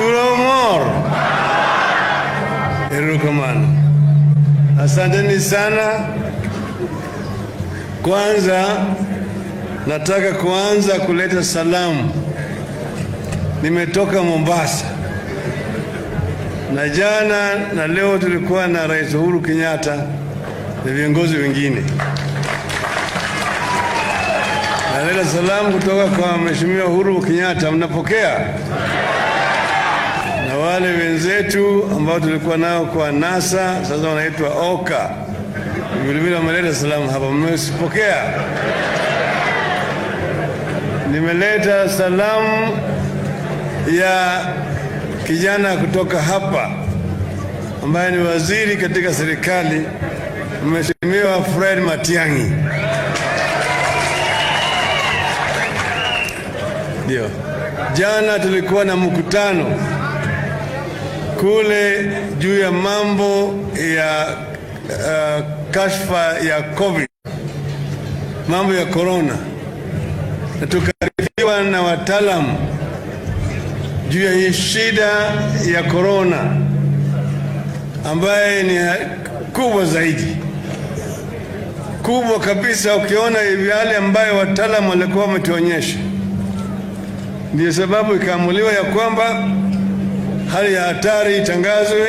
Kuro mor. Erukamano. Asanteni sana. Kwanza nataka kuanza kuleta salamu. Nimetoka Mombasa. Na jana na leo tulikuwa na Rais Uhuru Kenyatta na viongozi wengine. Naleta salamu kutoka kwa Mheshimiwa Uhuru Kenyatta, mnapokea? Na wale wenzetu ambao tulikuwa nao kwa NASA, sasa wanaitwa OKA, vile wameleta salamu hapa, mmesipokea? Nimeleta salamu ya kijana kutoka hapa ambaye ni waziri katika serikali, Mheshimiwa Fred Matiang'i. Ndio. Jana tulikuwa na mkutano kule juu ya mambo ya kashfa ya COVID, mambo ya corona, na tukarifiwa na wataalamu juu ya hii shida ya corona ambaye ni kubwa zaidi, kubwa kabisa. Ukiona yale ambayo wataalamu walikuwa wametuonyesha, ndio sababu ikaamuliwa ya kwamba hali ya hatari itangazwe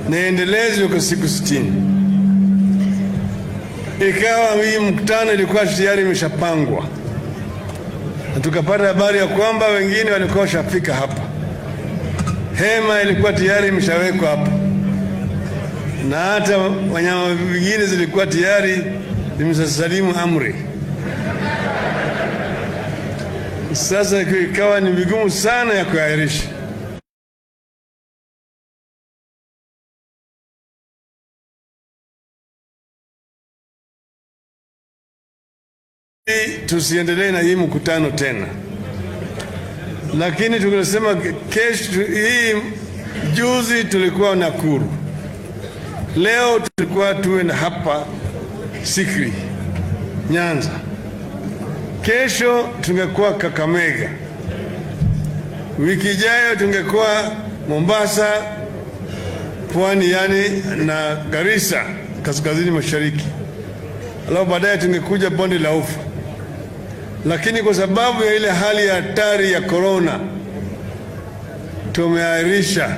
na endelezwe kwa siku 60. Ikawa hii mkutano ilikuwa tayari imeshapangwa, na tukapata habari ya kwamba wengine walikuwa washafika hapa. Hema ilikuwa tayari imeshawekwa hapa, na hata wanyama wengine zilikuwa tayari zimesalimu amri. Sasa ikawa ni vigumu sana ya kuahirisha. Tusiendelee na hii mkutano tena, lakini tukasema kesho. Hii juzi tulikuwa Nakuru, leo tulikuwa tuwe hapa Sikri, Nyanza, kesho tungekuwa Kakamega, wiki ijayo tungekuwa Mombasa, pwani yani na Garissa kaskazini mashariki, alafu baadaye tungekuja bonde la Ufa. Lakini kwa sababu ya ile hali ya hatari ya corona tumeahirisha.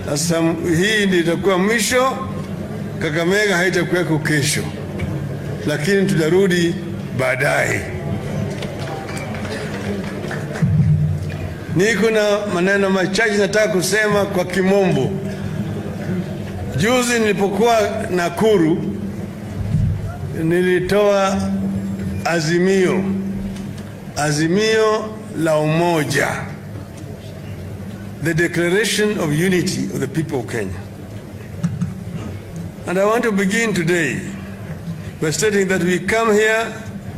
Sasa hii ndio itakuwa mwisho. Kakamega haitakuwa kesho, lakini tutarudi baadaye. Niko na maneno machache nataka kusema kwa kimombo. Juzi nilipokuwa Nakuru nilitoa azimio la umoja, the declaration of unity of the people of Kenya. And I want to begin today by stating that we come here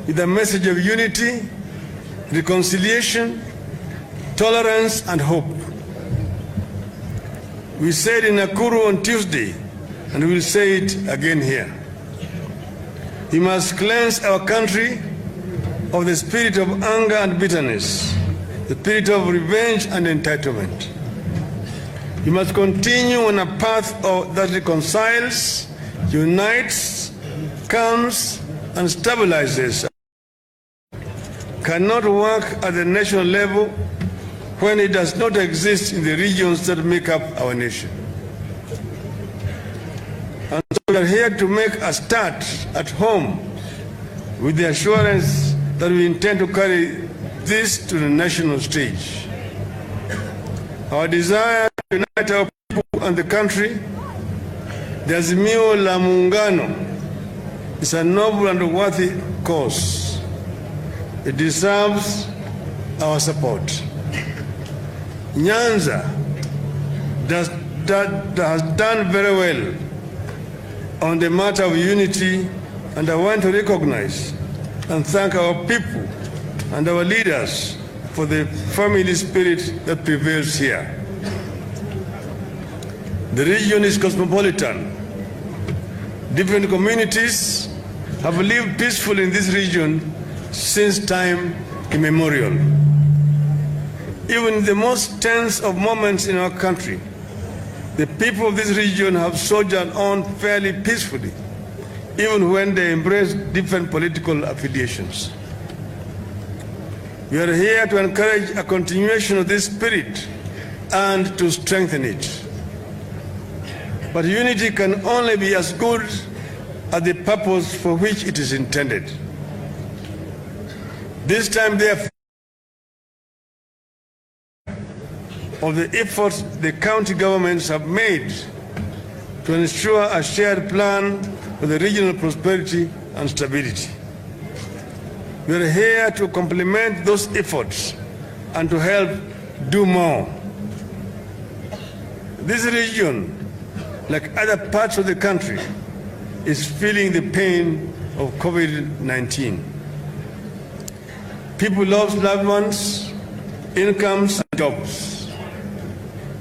with a message of unity, reconciliation, tolerance and hope. We said in Nakuru on Tuesday, and we will say it again here. We must cleanse our country of the spirit of anger and bitterness, the spirit of revenge and entitlement. We must continue on a path that reconciles, unites, calms, and stabilizes. Cannot work at the national level when it does not exist in the regions that make up our nation. And so we are here to make a start at home with the assurance that we intend to carry this to the national stage. Our desire to unite our people and the country, the AZIMIO la Muungano, is a noble and worthy cause. It deserves our support. Nyanza has done very well on the matter of unity, and I want to recognize and thank our people and our leaders for the family spirit that prevails here. The region is cosmopolitan. Different communities have lived peacefully in this region since time immemorial. Even in the most tense of moments in our country, the people of this region have soldiered on fairly peacefully, even when they embrace different political affiliations. We are here to encourage a continuation of this spirit and to strengthen it. But unity can only be as good as the purpose for which it is intended. This time, therefore, of the efforts the county governments have made to ensure a shared plan for the regional prosperity and stability. We are here to complement those efforts and to help do more. This region, like other parts of the country, is feeling the pain of COVID-19. People lost loved ones, incomes, and jobs.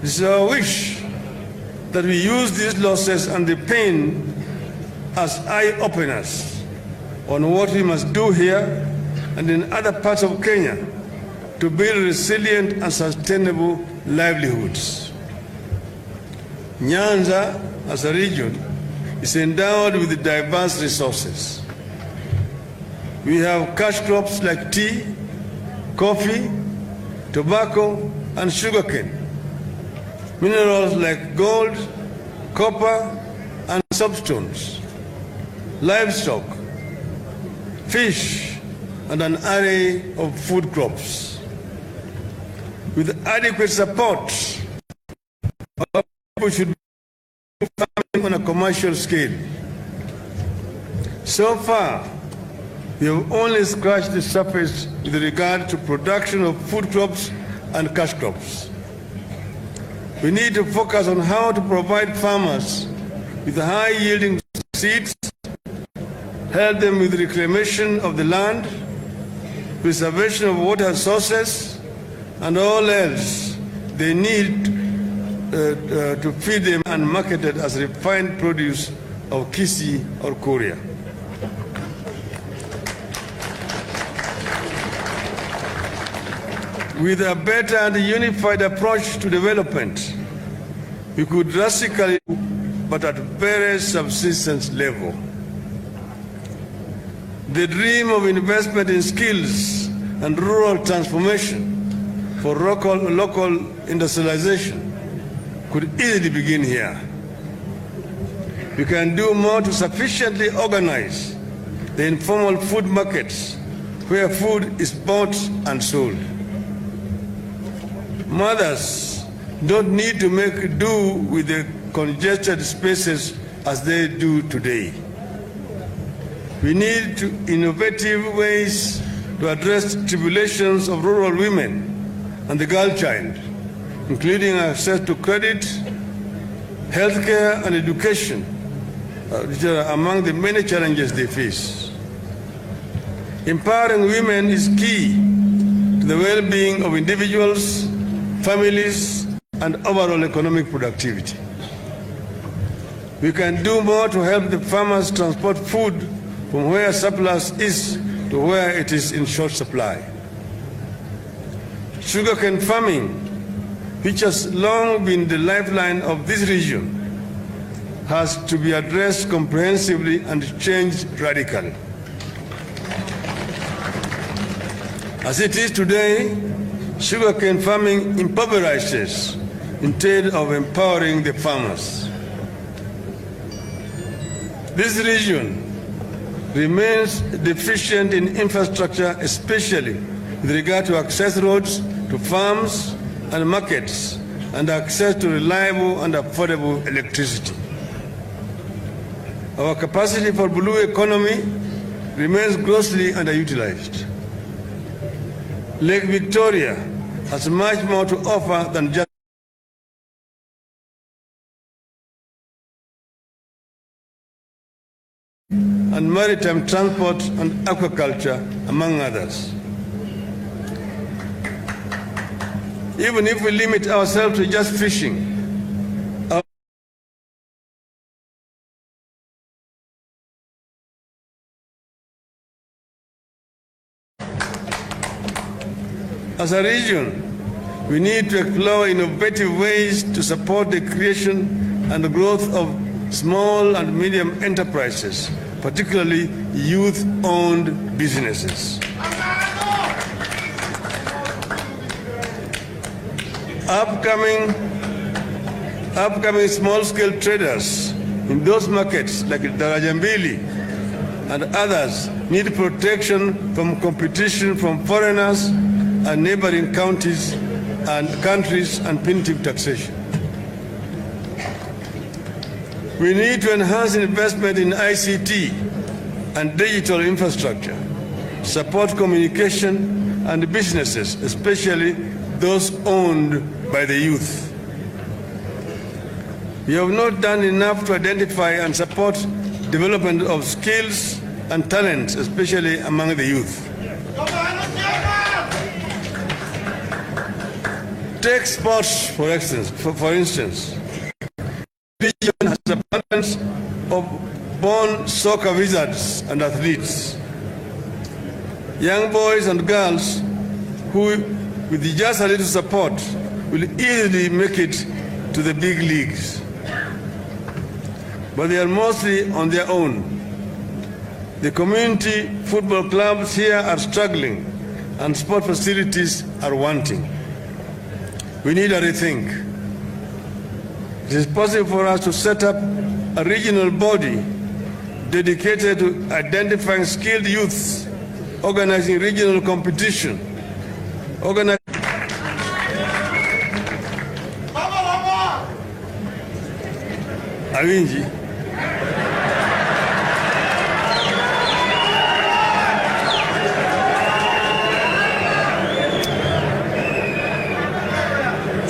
It is our wish that we use these losses and the pain as eye-openers on what we must do here and in other parts of Kenya to build resilient and sustainable livelihoods. Nyanza, as a region, is endowed with diverse resources. We have cash crops like tea, coffee, tobacco, and sugarcane, minerals like gold, copper, and soapstones, livestock, fish, and an array of food crops. With adequate support, our people should be farming on a commercial scale. So far, we have only scratched the surface with regard to production of food crops and cash crops. We need to focus on how to provide farmers with high-yielding seeds, help them with reclamation of the land, preservation of water sources, and all else they need to feed them and market it as refined produce of Kisii or Korea. With a better and unified approach to development, we could drastically, but at very subsistence level. The dream of investment in skills and rural transformation for local industrialization could easily begin here. We can do more to sufficiently organize the informal food markets where food is bought and sold. Mothers don't need to make do with the congested spaces as they do today. We need innovative ways to address tribulations of rural women and the girl child, including access to credit, healthcare, and education, which are among the many challenges they face. Empowering women is key to the well-being of individuals, families, and overall economic productivity. We can do more to help the farmers transport food from where surplus is to where it is in short supply. Sugarcane farming, which has long been the lifeline of this region, has to be addressed comprehensively and changed radically. As it is today, sugarcane farming impoverishes instead of empowering the farmers. This region remains deficient in infrastructure, especially with regard to access roads to farms and markets and access to reliable and affordable electricity. Our capacity for blue economy remains grossly underutilized. Lake Victoria has much more to offer than just and maritime transport and aquaculture, among others. Even if we limit ourselves to just fishing, as a region, We need to explore innovative ways to support the creation and the growth of small and medium enterprises, particularly youth-owned businesses. Upcoming small-scale traders in those markets like Darajambili and others need protection from competition from foreigners and neighboring counties and countries and punitive taxation. We need to enhance investment in ICT and digital infrastructure, support communication and businesses, especially those owned by the youth. We have not done enough to identify and support development of skills and talents, especially among the youth. Take sports, for instance. The region has abundance of born soccer wizards and athletes. Young boys and girls who, with just a little support, will easily make it to the big leagues. But they are mostly on their own. The community football clubs here are struggling and sport facilities are wanting. We need a rethink. It is possible for us to set up a regional body dedicated to identifying skilled youths, organizing regional competition, Awinji.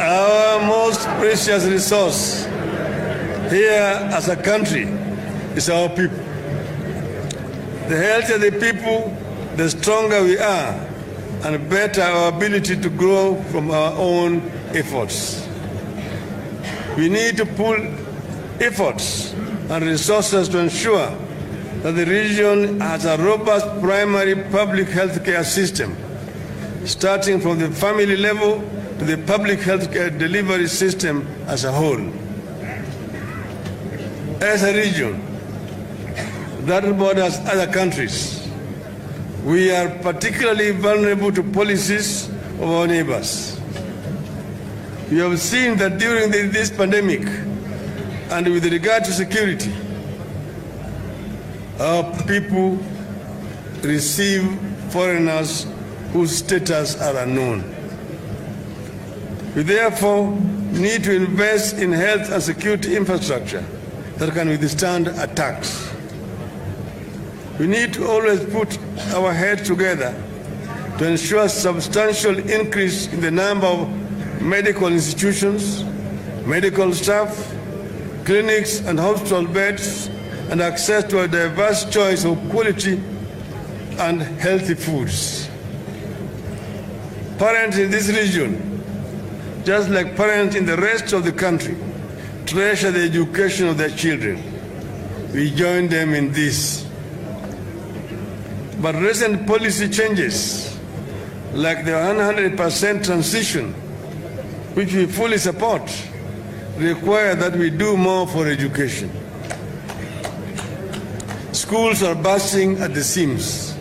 Our most precious resource here as a country is our people. The healthier the people, the stronger we are, and better our ability to grow from our own efforts. We need to pool efforts and resources to ensure that the region has a robust primary public health care system, starting from the family level to the public health care delivery system as a whole. As a region that borders other countries, we are particularly vulnerable to policies of our neighbors. We have seen that during this pandemic, and with regard to security, our people receive foreigners whose status are unknown. We therefore need to invest in health and security infrastructure that can withstand attacks. We need to always put our heads together to ensure substantial increase in the number of medical institutions, medical staff, clinics and hospital beds, and access to a diverse choice of quality and healthy foods. Parents in this region, just like parents in the rest of the country, treasure the education of their children. We join them in this. But recent policy changes, like the 100% transition, which we fully support, require that we do more for education. Schools are bursting at the seams.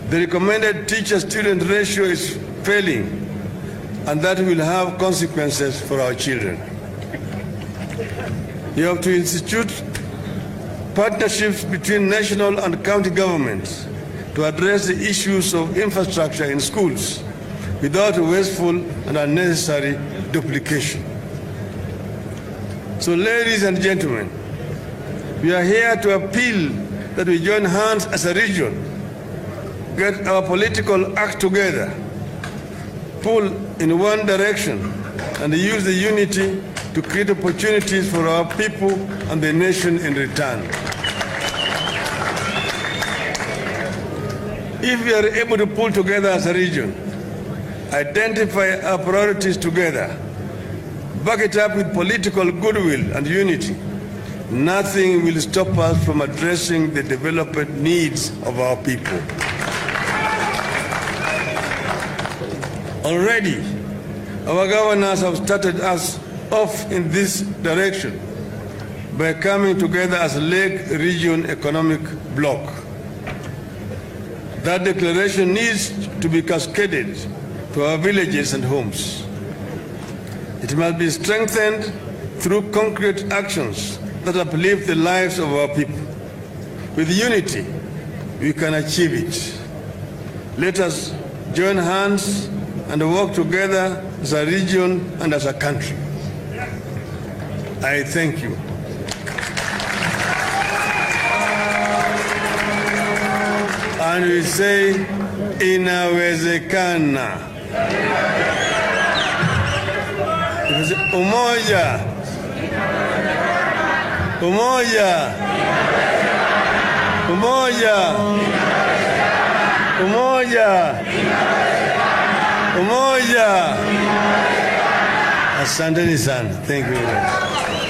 The recommended teacher-student ratio is failing, and that will have consequences for our children. You have to institute partnerships between national and county governments to address the issues of infrastructure in schools without wasteful and unnecessary duplication. So, ladies and gentlemen, we are here to appeal that we join hands as a region, get our political act together, pull in one direction, and use the unity to create opportunities for our people and the nation in return. If we are able to pull together as a region, identify our priorities together, back it up with political goodwill and unity, nothing will stop us from addressing the development needs of our people. Already, Our governors have started us off in this direction by coming together as a Lake Region Economic Bloc. That declaration needs to be cascaded to our villages and homes. It must be strengthened through concrete actions that uplift the lives of our people. With unity, we can achieve it. Let us join hands and work together as a region and as a country. I thank you. And we say, INAWEZEKANA. UMOJA. UMOJA. UMOJA. UMOJA. UMOJA. Asanteni sana. Thank you very much.